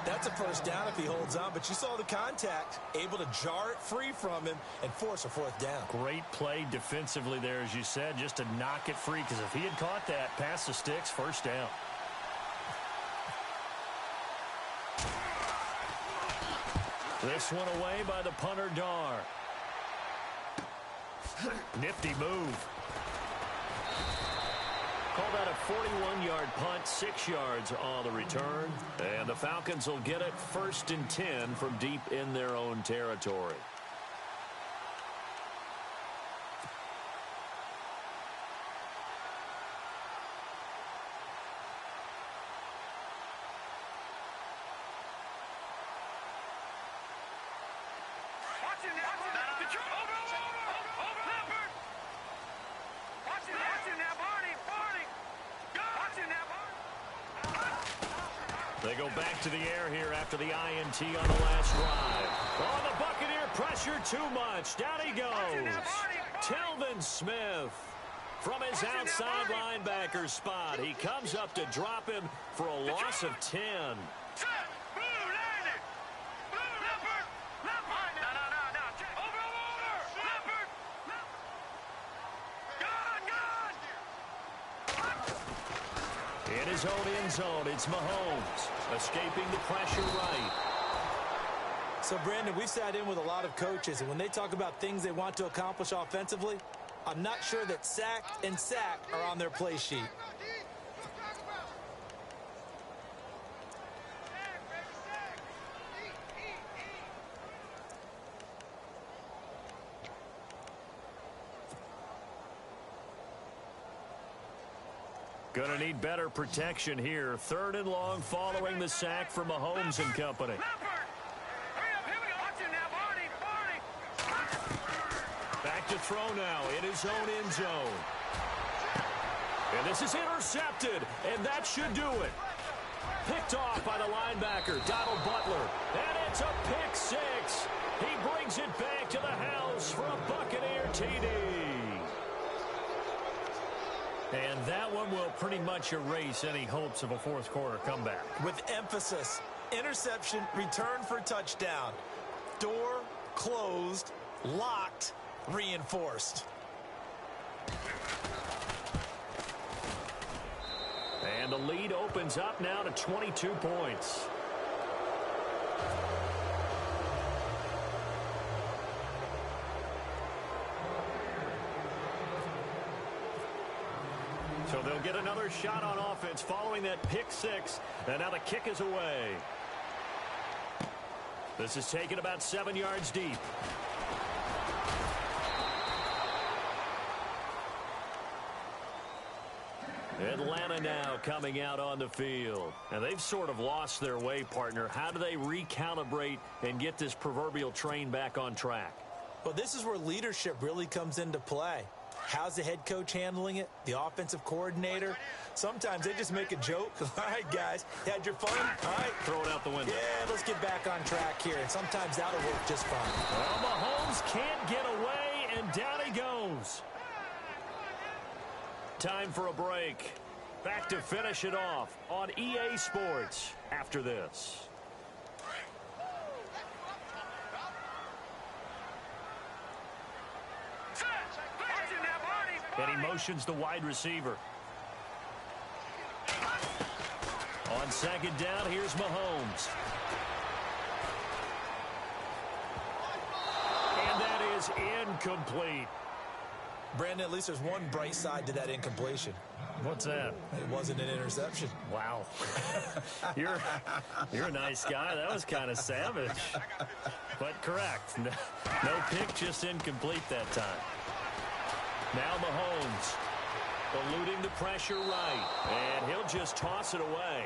That's a first down if he holds on, but you saw the contact, able to jar it free from him and force a fourth down.
Great play defensively there, as you said, just to knock it free, because if he had caught that, past the sticks, first down. This one away by the punter, Dar. Nifty move. Called out a 41-yard punt, 6 yards on the return. And the Falcons will get it 1st and 10 from deep in their own territory. They go back to the air here after the INT on the last drive. Oh, the Buccaneer pressure too much. Down he goes. Telvin Smith. From his outside linebacker spot, he comes up to drop him for a loss of 10. In his own end zone, it's Mahomes, escaping the pressure right.
So, Brandon, we've sat in with a lot of coaches, and when they talk about things they want to accomplish offensively, I'm not sure that sack and sack are on their play sheet.
Gonna need better protection here. 3rd and long following the sack from Mahomes and company. Back to throw now in his own end zone. And this is intercepted, and that should do it. Picked off by the linebacker, Donald Butler. And it's a pick 6. He brings it back to the house for a Buccaneer TD. And that one will pretty much erase any hopes of a fourth quarter comeback.
With emphasis, interception, return for touchdown. Door closed, locked, reinforced.
And the lead opens up now to 22 points. So they'll get another shot on offense following that pick 6. And now the kick is away. This is taken about 7 yards deep. Atlanta now coming out on the field. And they've sort of lost their way, partner. How do they recalibrate and get this proverbial train back on track?
Well, this is where leadership really comes into play. How's the head coach handling it? The offensive coordinator? Sometimes they just make a joke. All right, guys, had your fun? All right.
Throw it out the window.
Yeah, let's get back on track here. And sometimes that'll work just fine.
Well, Mahomes can't get away, and down he goes. Time for a break. Back to finish it off on EA Sports after this. And he motions the wide receiver. On 2nd down, here's Mahomes. And that is incomplete.
Brandon, at least there's one bright side to that incompletion.
What's that?
It wasn't an interception.
Wow. You're a nice guy. That was kind of savage. But correct. No pick, just incomplete that time. Now Mahomes eluding the pressure right. And he'll just toss it away.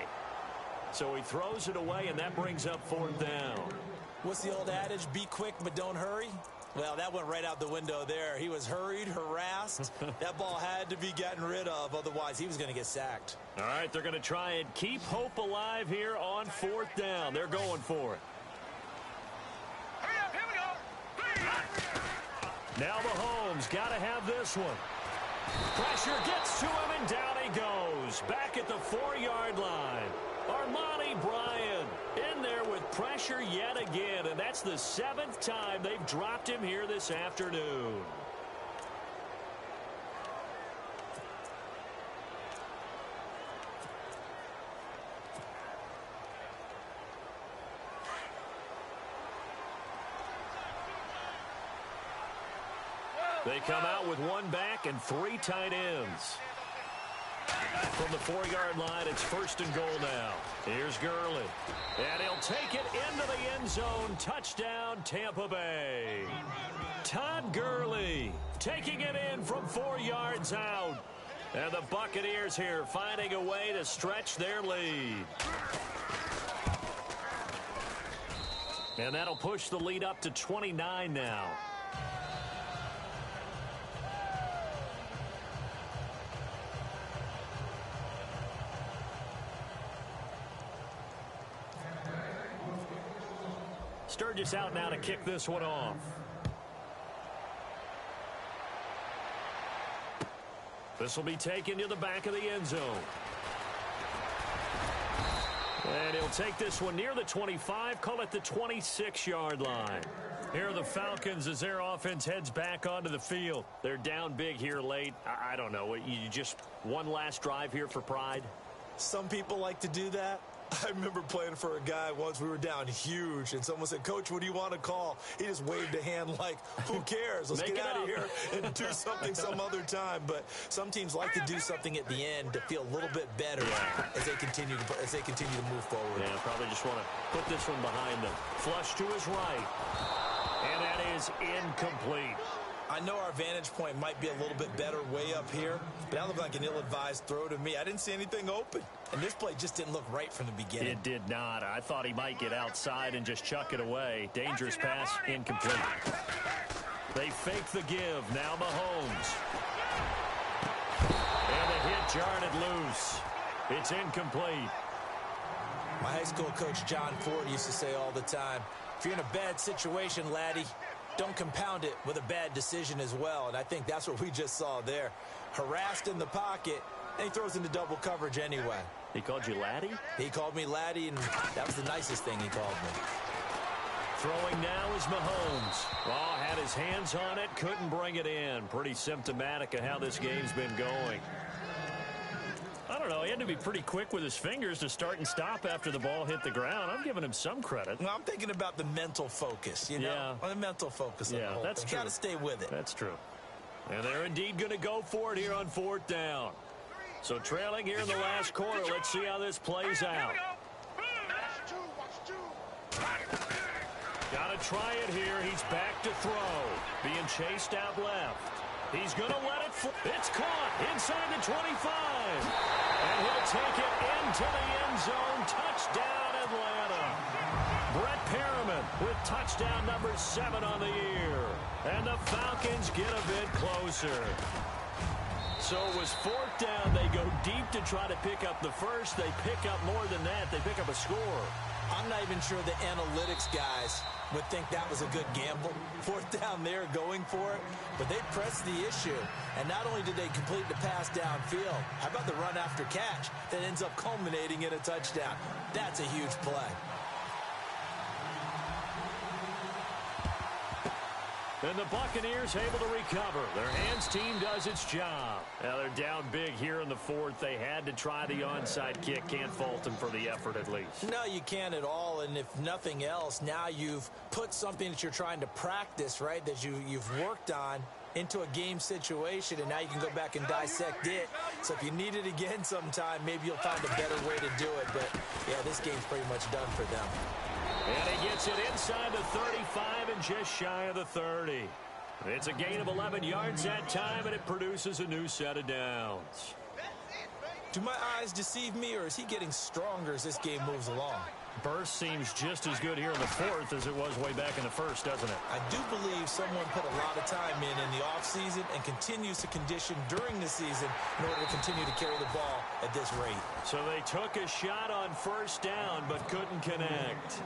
So he throws it away, and that brings up 4th down.
What's the old adage? Be quick, but don't hurry. Well, that went right out the window there. He was hurried, harassed. That ball had to be gotten rid of. Otherwise, he was going to get sacked.
All right, they're going to try and keep hope alive here on 4th down. They're going for it.
Hurry up, here we go.
Now Mahomes got to have this one. Pressure gets to him, and down he goes. Back at the 4-yard line. Armani Bryant in there with pressure yet again, and that's the 7th time they've dropped him here this afternoon. They come out with 1 back and 3 tight ends. From the 4-yard line, it's 1st and goal now. Here's Gurley. And he'll take it into the end zone. Touchdown, Tampa Bay. Todd Gurley taking it in from 4 yards out. And the Buccaneers here finding a way to stretch their lead. And that'll push the lead up to 29 now. Sturgis out now to kick this one off. This will be taken to the back of the end zone. And he'll take this one near the 25, call it the 26-yard line. Here are the Falcons as their offense heads back onto the field. They're down big here late. I don't know. You just one last drive here for pride?
Some people like to do that. I remember playing for a guy once. We were down huge, and someone said, "Coach, what do you want to call?" He just waved a hand like, who cares? Let's get out of here and do something some other time. But some teams like to do something at the end to feel a little bit better as they continue to move forward.
Yeah, probably just want to put this one behind them. Flush to his right. And that is incomplete.
I know our vantage point might be a little bit better way up here, but that looked like an ill-advised throw to me. I didn't see anything open, and this play just didn't look right from the beginning.
It did not. I thought he might get outside and just chuck it away. Dangerous pass, incomplete. They fake the give. Now Mahomes. And the hit jarred loose. It's incomplete.
My high school coach, John Ford, used to say all the time, if you're in a bad situation, laddie, don't compound it with a bad decision as well. And I think that's what we just saw there. Harassed in the pocket, and he throws into double coverage anyway.
He called you laddie?
He called me laddie, and that was the nicest thing he called me.
Throwing now is Mahomes. Oh, had his hands on it, couldn't bring it in. Pretty symptomatic of how this game's been going. I don't know, he had to be pretty quick with his fingers to start and stop after the ball hit the ground. I'm giving him some credit.
Well, I'm thinking about the mental focus, you know? The mental focus of the whole
that's
thing.
true.
Got to stay with it.
That's true. And they're indeed going to go for it here on 4th down. So trailing here in the last quarter. Let's see how this plays out. Got to try it here. He's back to throw. Being chased out left. He's going to let it fly. It's caught inside the 25. And he'll take it into the end zone. Touchdown, Atlanta. Brett Perriman with touchdown number 7 on the year. And the Falcons get a bit closer. So it was 4th down. They go deep to try to pick up the first. They pick up more than that. They pick up a score.
I'm not even sure the analytics guys would think that was a good gamble. 4th down there going for it. But they pressed the issue. And not only did they complete the pass downfield, how about the run after catch that ends up culminating in a touchdown? That's a huge play.
And the Buccaneers able to recover. Their hands team does its job. Now they're down big here in the 4th. They had to try the onside kick. Can't fault them for the effort at least.
No, you can't at all. And if nothing else, now you've put something that you're trying to practice, right, that you've worked on into a game situation, and now you can go back and dissect it. So if you need it again sometime, maybe you'll find a better way to do it. But, yeah, this game's pretty much done for them.
And he gets it inside the 35 and just shy of the 30. It's a gain of 11 yards that time, and it produces a new set of downs.
Do my eyes deceive me, or is he getting stronger as this game moves along?
Burst seems just as good here in the 4th as it was way back in the 1st, doesn't it?
I do believe someone put a lot of time in the offseason and continues to condition during the season in order to continue to carry the ball at this rate.
So they took a shot on 1st down but couldn't connect.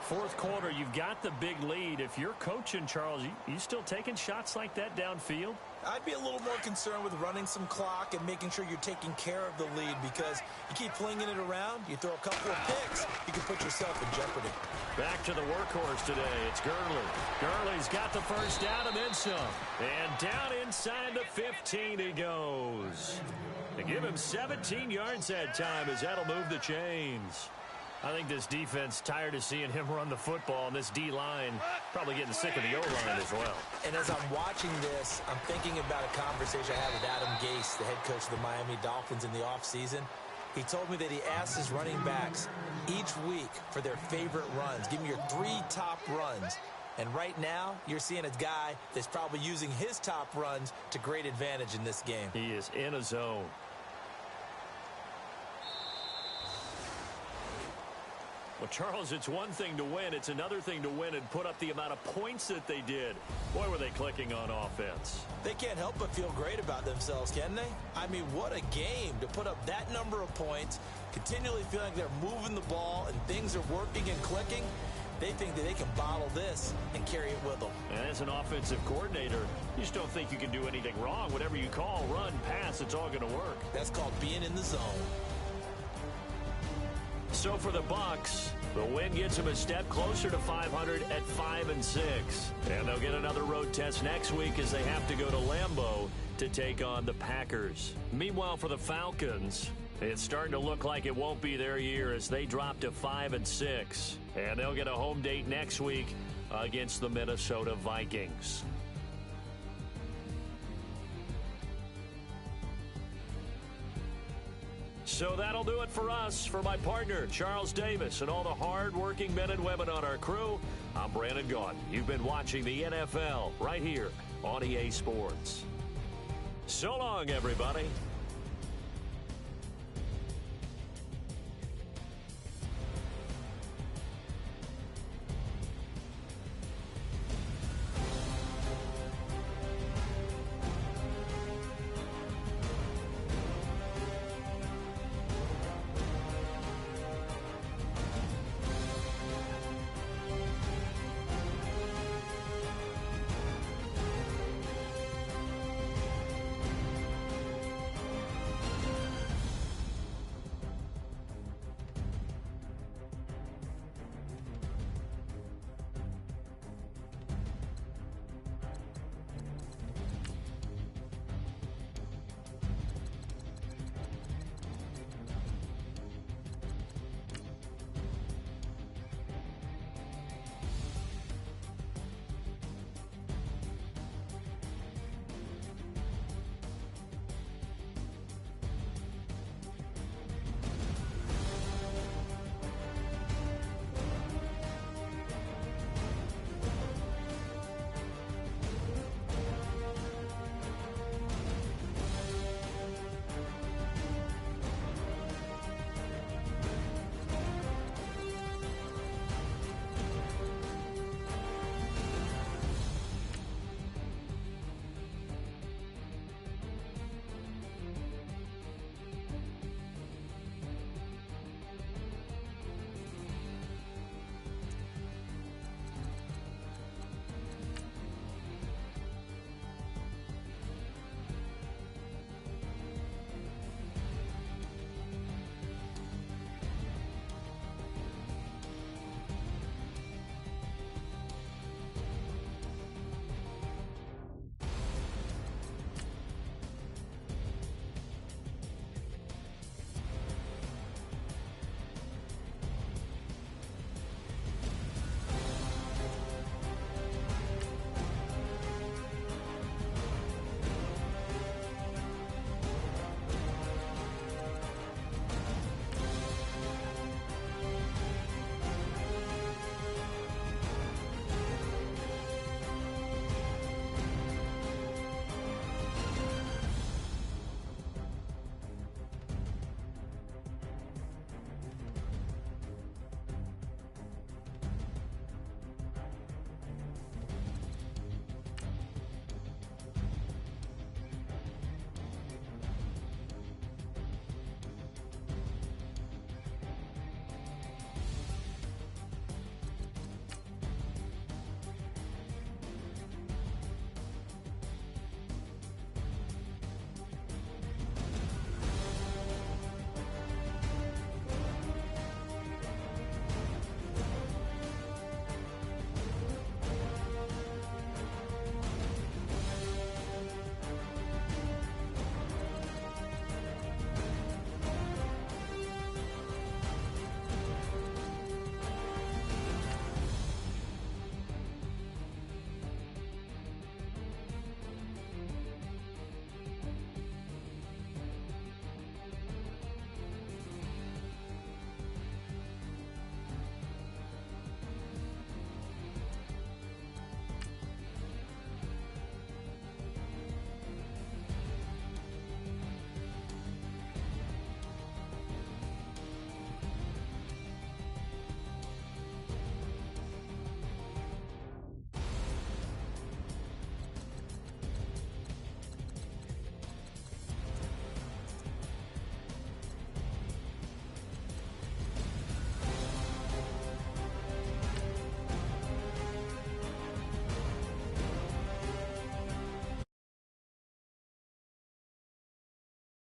4th quarter, you've got the big lead. If you're coaching, Charles, you still taking shots like that downfield?
I'd be a little more concerned with running some clock and making sure you're taking care of the lead, because you keep flinging it around, you throw a couple of picks, you can put yourself in jeopardy.
Back to the workhorse today. It's Gurley. Gurley's got the 1st down and then some. And down inside the 15 he goes. They give him 17 yards that time as that'll move the chains. I think this defense tired of seeing him run the football, and this D-line probably getting sick of the O-line as well.
And as I'm watching this, I'm thinking about a conversation I had with Adam Gase, the head coach of the Miami Dolphins, in the offseason. He told me that he asked his running backs each week for their favorite runs. Give me your 3 top runs. And right now, you're seeing a guy that's probably using his top runs to great advantage in this game.
He is in a zone. Well, Charles, it's one thing to win. It's another thing to win and put up the amount of points that they did. Boy, were they clicking on offense.
They can't help but feel great about themselves, can they? I mean, what a game to put up that number of points, continually feeling like they're moving the ball and things are working and clicking. They think that they can bottle this and carry it with them.
And as an offensive coordinator, you just don't think you can do anything wrong. Whatever you call, run, pass, it's all going to work.
That's called being in the zone.
So for the Bucs, the win gets them a step closer to 500 at 5-6. And they'll get another road test next week as they have to go to Lambeau to take on the Packers. Meanwhile, for the Falcons, it's starting to look like it won't be their year as they drop to 5-6. And they'll get a home date next week against the Minnesota Vikings. So that'll do it for us. For my partner, Charles Davis, and all the hard-working men and women on our crew, I'm Brandon Gaudin. You've been watching the NFL right here on EA Sports. So long, everybody.